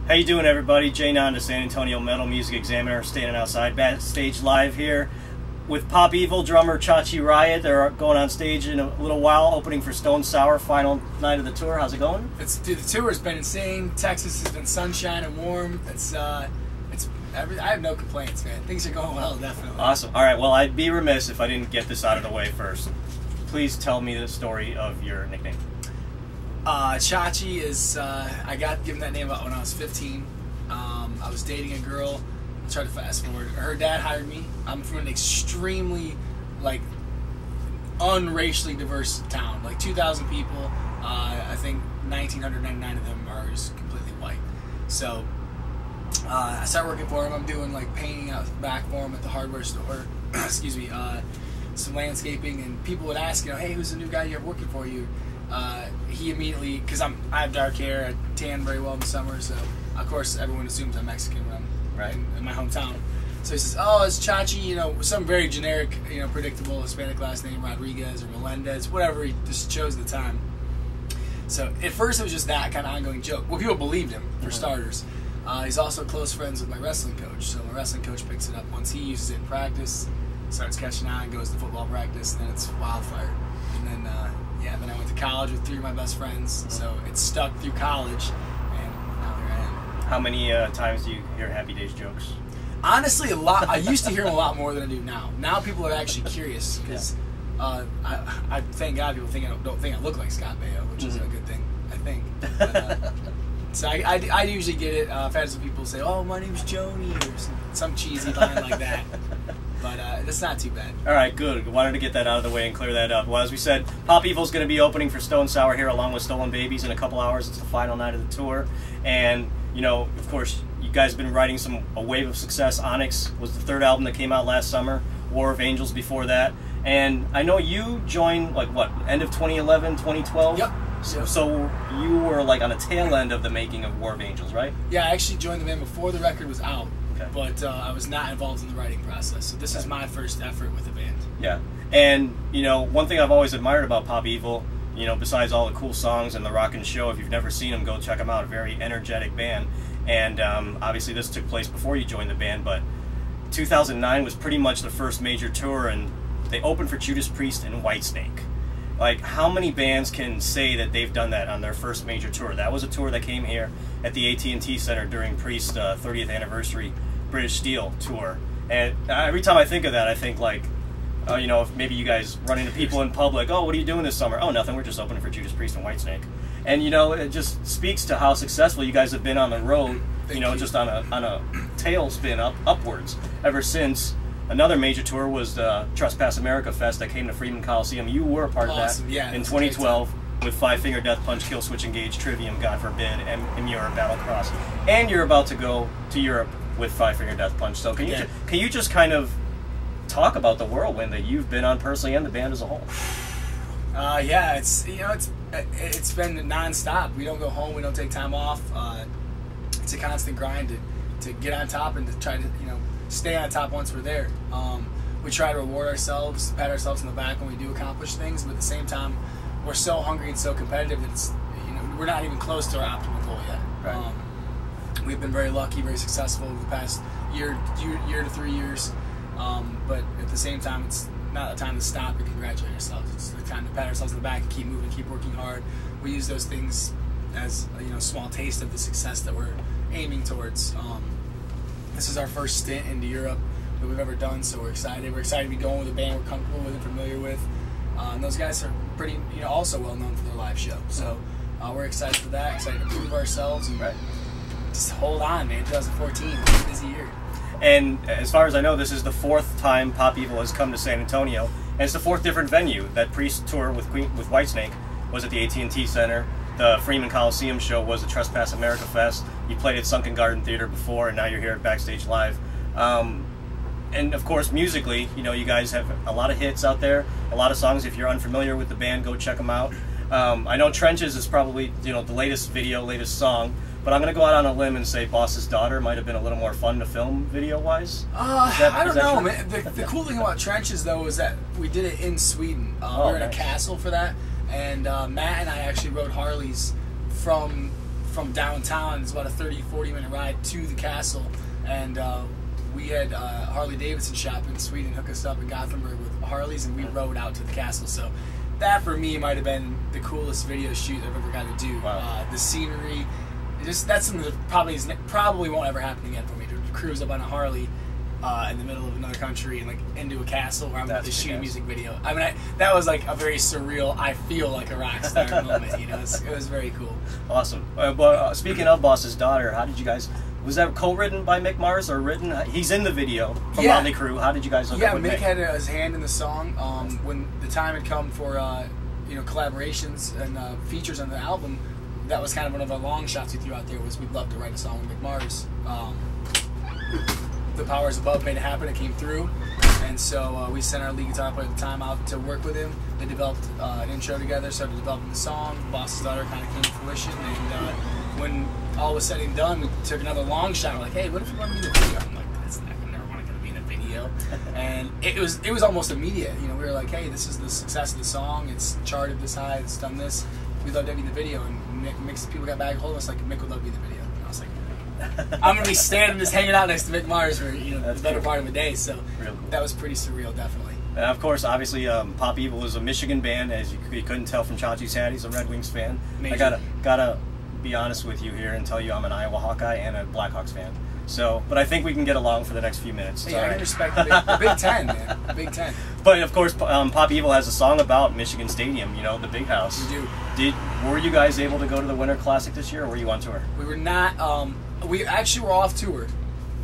How you doing, everybody? Jay Nanda, San Antonio Metal Music Examiner, standing outside backstage live here with Pop Evil drummer Chachi Riot. They're going on stage in a little while, opening for Stone Sour, final night of the tour. How's it going? Dude, the tour has been insane. Texas has been sunshine and warm. I have no complaints, man. Things are going well, definitely. Awesome. All right. Well, I'd be remiss if I didn't get this out of the way first. Please tell me the story of your nickname. Chachi is, I got given that name about when I was 15. I was dating a girl. I'll try to fast forward. Her dad hired me. I'm from an extremely, unracially diverse town. 2,000 people. I think 1,999 of them are just completely white. So, I started working for him. I'm doing, painting out back for him at the hardware store. Excuse me. Some landscaping. And people would ask, hey, who's the new guy you have working for you? He immediately, because I have dark hair, I tan very well in the summer, so of course everyone assumes I'm Mexican when I'm in my hometown. So he says, "Oh, it's Chachi," some very generic, predictable Hispanic last name, Rodriguez or Melendez, whatever he just chose at the time. So at first it was just that kind of ongoing joke. Well, people believed him for starters. He's also close friends with my wrestling coach, so my wrestling coach picks it up once he uses it in practice, starts catching on, goes to football practice, and then it's wildfire. And then then I went to college with 3 of my best friends, so it stuck through college, and now here I am. How many times do you hear Happy Days jokes? Honestly, a lot. I used to hear them a lot more than I do now. Now people are actually curious, because I thank God people don't think I look like Scott Baio, which is a good thing, I think. But, so I usually get it. I've had some people say, "Oh, my name's Joni," or some cheesy line like that. But that's not too bad. All right, good. Wanted to get that out of the way and clear that up. Well, as we said, Pop Evil's going to be opening for Stone Sour here along with Stolen Babies in a couple hours. It's the final night of the tour. And, of course, you guys have been writing a wave of success. Onyx was the 3rd album that came out last summer. War of Angels before that. And I know you joined, end of 2011, 2012? Yep. So you were, on a tail end of the making of War of Angels, right? Yeah, I actually joined the band before the record was out. Okay. But I was not involved in the writing process, so this is my first effort with the band. Yeah, and one thing I've always admired about Pop Evil, besides all the cool songs and the rockin' show, if you've never seen them, go check them out. A very energetic band, and obviously this took place before you joined the band, but 2009 was pretty much the first major tour, and they opened for Judas Priest and Whitesnake. How many bands can say that they've done that on their first major tour? That was a tour that came here at the AT&T Center during Priest's 30th anniversary British Steel tour. And every time I think of that, I think if maybe you guys run into people in public, "Oh, what are you doing this summer?" "Oh, nothing, we're just opening for Judas Priest and Whitesnake." And it just speaks to how successful you guys have been on the road, just on a tailspin upwards ever since. Another major tour was the Trespass America Fest that came to Freeman Coliseum. You were a part of that in 2012 with Five Finger Death Punch, Kill Switch Engage, Trivium, God Forbid, and Emmure, Battlecross. And you're about to go to Europe with Five Finger Death Punch. So can you just kind of talk about the whirlwind that you've been on personally and the band as a whole? Yeah, it's been nonstop. We don't go home. We don't take time off. It's a constant grind to get on top and to try to stay on top once we're there. We try to reward ourselves, pat ourselves on the back when we do accomplish things, but at the same time, we're so hungry and so competitive that it's we're not even close to our optimal goal yet. Right. We've been very lucky, very successful over the past year to 3 years, but at the same time, it's not a time to stop and congratulate ourselves. It's the time to pat ourselves on the back and keep moving, keep working hard. We use those things as a small taste of the success that we're aiming towards. This is our first stint into Europe that we've ever done, so we're excited. We're excited to be going with a band we're comfortable with and familiar with. And those guys are pretty, also well known for their live show. So we're excited for that, excited to prove ourselves, and just hold on, man. 2014, it's a busy year. And as far as I know, this is the 4th time Pop Evil has come to San Antonio, and it's the 4th different venue. That Priest tour with Whitesnake was at the AT&T Center. The Freeman Coliseum show was the Trespass America Fest. You played at Sunken Garden Theater before, and now you're here at Backstage Live. And of course, musically, you guys have a lot of hits out there, a lot of songs. If you're unfamiliar with the band, go check them out. I know Trenches is probably, the latest video, latest song, but I'm going to go out on a limb and say Boss's Daughter might have been a little more fun to film video-wise. I don't know, man. The cool thing about Trenches, though, is that we did it in Sweden. We were in a castle for that, and Matt and I actually rode Harleys from from downtown. It's about a 30-40 minute ride to the castle, and we had Harley Davidson shop in Sweden hook us up in Gothenburg with Harleys, and we rode out to the castle. So that for me might have been the coolest video shoot I've ever got to do. Wow. The scenery, that's something that probably won't ever happen again for me, to cruise up on a Harley in the middle of another country and like into a castle where I'm about to shoot a music video. I mean, that was like a very surreal, I feel like a rock star moment, you know. It was very cool. Awesome. But speaking of Boss's Daughter, how did you guys, was that co-written by Mick Mars or written? He's in the video from Motley Crue. How did you guys hook up with Mick? Mick had his hand in the song. When the time had come for collaborations and features on the album, that was kind of one of our long shots we threw out there, was we'd love to write a song with Mick Mars. The powers above made it happen. It came through, and so we sent our lead guitar player at the time out to work with him. They developed an intro together, started developing the song. Boss's Daughter kind of came to fruition, and when all was said and done, we took another long shot. We're like, hey, what if we want to be in the video? I'm like, I'm never going to be in a video. And it was almost immediate. You know, we were like, hey, this is the success of the song. It's charted this high. It's done this. We'd love to be in the video. And Mick's people got back, hold of us like, Mick would love to be in the video. And I was like, I'm gonna be standing just hanging out next to Mick Mars for the better part of the day. So cool. That was pretty surreal, definitely. And of course, obviously, Pop Evil is a Michigan band, as you couldn't tell from Chachi's hat. He's a Red Wings fan. Major. I gotta be honest with you here and tell you I'm an Iowa Hawkeye and a Blackhawks fan. So, but I think we can get along for the next few minutes. Hey, I can respect the Big Ten, man. The Big Ten. But of course, Pop Evil has a song about Michigan Stadium. You know, the Big House. We do. Were you guys able to go to the Winter Classic this year, or were you on tour? We were not. We actually were off tour,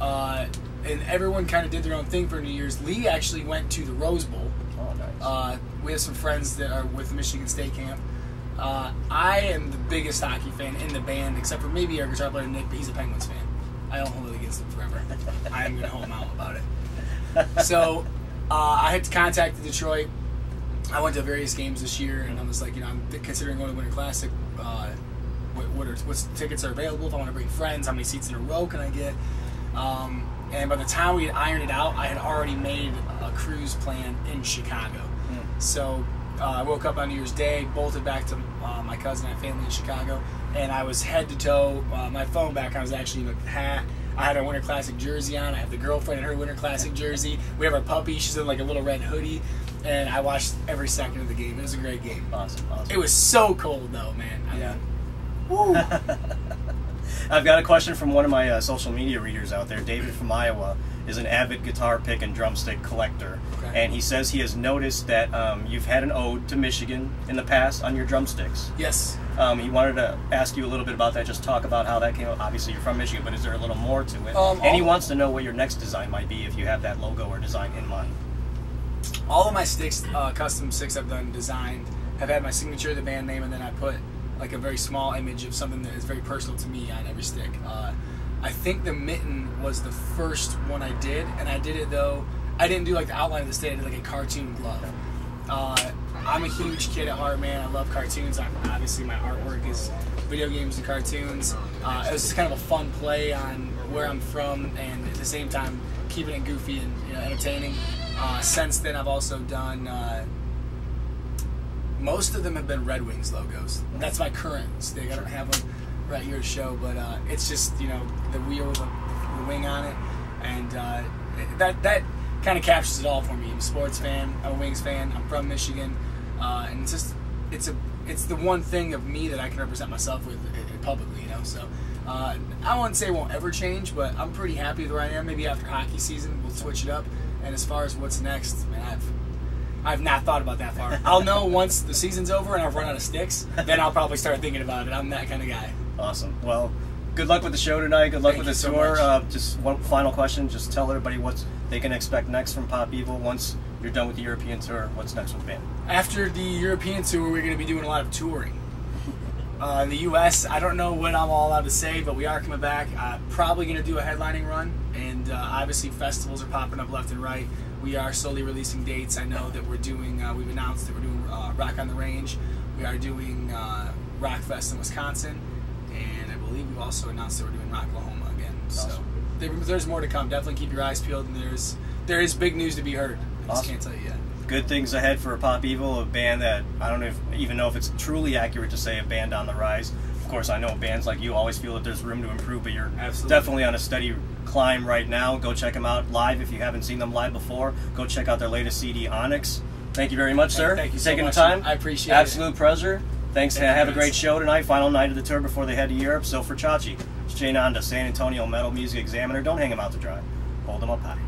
and everyone kind of did their own thing for New Year's. Lee actually went to the Rose Bowl. Oh, nice. We have some friends that are with the Michigan State camp. I am the biggest hockey fan in the band, except for maybe our guitar player Nick, but he's a Penguins fan. I don't hold it against him forever. I am going to hold him out about it. So I had contacted Detroit. I went to various games this year, and I was like, I'm considering going to Winter Classic. What tickets are available? If I want to bring friends, how many seats in a row can I get? And by the time we had ironed it out, I had already made a cruise plan in Chicago. So I woke up on New Year's Day, bolted back to my cousin and family in Chicago, and I was head to toe. My phone back, I was actually in a hat. I had a Winter Classic jersey on. I have the girlfriend in her Winter Classic jersey. We have our puppy. She's in like a little red hoodie. And I watched every second of the game. It was a great game. Awesome. It was so cold, though, man. Yeah. Woo. I've got a question from one of my social media readers out there. David from Iowa is an avid guitar pick and drumstick collector. Okay. And he says he has noticed that you've had an ode to Michigan in the past on your drumsticks. Yes. He wanted to ask you a little bit about that, just talk about how that came up. Obviously, you're from Michigan, but is there a little more to it? And he wants to know what your next design might be, if you have that logo or design in mind. All of my sticks, custom sticks I've done, designed, have had my signature, the band name, and then I put like a very small image of something that is very personal to me on every stick. I think the mitten was the first one I did, and I did it though, I didn't do like the outline of the stick, I did like a cartoon glove. I'm a huge kid at heart, man. I love cartoons. Obviously my artwork is video games and cartoons. It was just kind of a fun play on where I'm from, and at the same time keeping it goofy and entertaining. Since then I've also done, most of them have been Red Wings logos. That's my current stick. I don't have one right here to show, but it's just, the wheel with the wing on it, and that kind of captures it all for me. I'm a sports fan, I'm a Wings fan, I'm from Michigan, and it's the one thing of me that I can represent myself with publicly, so I wouldn't say it won't ever change, but I'm pretty happy with where I am. Maybe after hockey season we'll switch it up, and as far as what's next, man, I've not thought about that far. I'll know once the season's over and I've run out of sticks, then I'll probably start thinking about it. I'm that kind of guy. Awesome. Well, good luck with the show tonight. Good luck with the tour. Just one final question. Just tell everybody what they can expect next from Pop Evil once you're done with the European tour. What's next with the band? After the European tour, we're going to be doing a lot of touring. In the U.S., I don't know what I'm all allowed to say, but we are coming back. Probably going to do a headlining run, and obviously festivals are popping up left and right. We are slowly releasing dates. I know that we're doing, we've announced that we're doing Rock on the Range. We are doing Rock Fest in Wisconsin, and I believe we've also announced that we're doing Rocklahoma again. Awesome. So there's more to come. Definitely keep your eyes peeled, and there is big news to be heard. I just can't tell you yet. Good things ahead for Pop Evil, a band that I don't even know if it's truly accurate to say a band on the rise. Of course, I know bands like you always feel that there's room to improve, but you're Absolutely. definitely on a steady climb right now. Go check them out live if you haven't seen them live before. Go check out their latest CD, Onyx. Thank you very much, sir. Thank you for so taking much. the time. I appreciate Absolute pleasure. Thanks. Thank you, have a guys. great show tonight. Final night of the tour before they head to Europe. So for Chachi, it's Jay Nanda, San Antonio Metal Music Examiner. Don't hang them out to dry. Hold them up high.